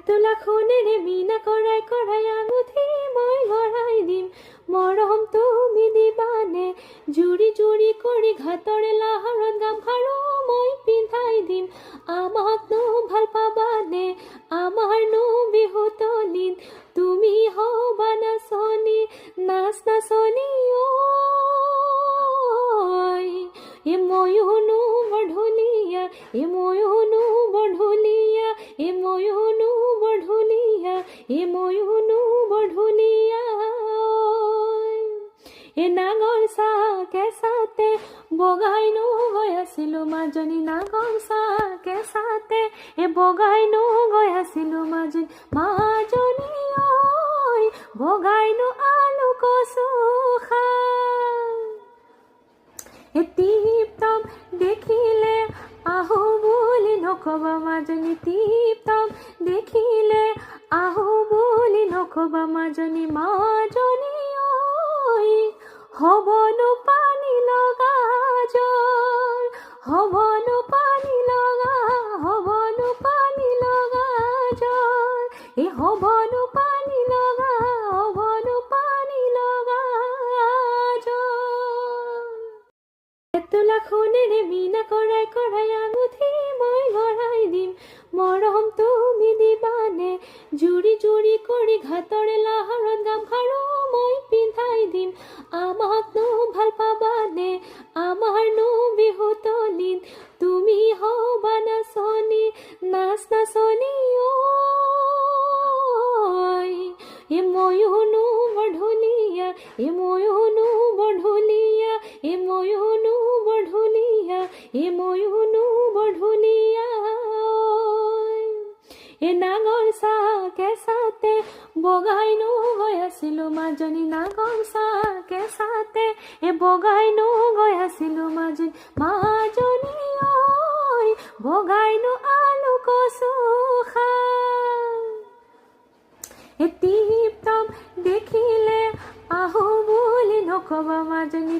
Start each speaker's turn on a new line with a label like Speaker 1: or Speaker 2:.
Speaker 1: তোলা খনেৰে মীনা কৰাই কৰাই আঙুঠি মই গঢ়াই দিম মৰম তুমি দিবানে জুৰি জুৰি কৰি ঘাটৰে লাহৰত গামখাৰু মই পিন্ধাই দিম আমাকনো ভাল পাবানে আমাৰনো বিহুতলিত তুমি হবা নাচনি নাচ নাচনি ঐ ময়ূনো বঢ়লীয়া ময়ূনো বঢ়লীয়া ময়ূনো বঢ়লীয়া ময়ূনো বঢ়লীয়া নাগৰ চাহ কেঁচাতে বগাইনো গৈ আছিলো মাজনী নাগৰ চাহ কেঁচাতে বগাইনো গৈ আছিলো মাজনী মাজনী ঐ বগাইনো আলু কচু টিপটপ দেখিলে আহো বুলি নকবা মাজনী টিপটপ দেখিলে আহো বুলি নকবা মাজনী মাজনী ঐ হবনো পানী লগা জ্বৰ হবনো পানী লগা হবনো পানী লগা জ্বৰ হবনো পানী লগা হবনো পানী লগা জ্বৰ তোলা খনেৰে মীনা কৰাই কৰাই আঙুঠি মই গঢ়াই দিম মৰম তুমি দিবানে জুৰি জুৰি কৰি ঘাটৰে লাহৰত গামখাৰু মই পিন্ধাই দিম আমাকনো ভাল পাবানে আমাৰনো বিহুতলিত তুমি হবা নাচনি নাচ নাচনি ঐ ময়ূনো বঢ়লীয়া ময়ূনো বঢ়লীয়া ময়ূনো বঢ়লীয়া ময়ূনো বঢ়লীয়া নাগৰ চাহ কেঁচাতে বগাইনো গৈ আছিলো মাজনী নাগৰ চাহ কেঁচাতে বগাইনো গৈ আছিলো মাজনী মাজনী ঐ বগাইনো আলু কচু টিপটপ দেখিলে আহো বুলি নকবা মাজনী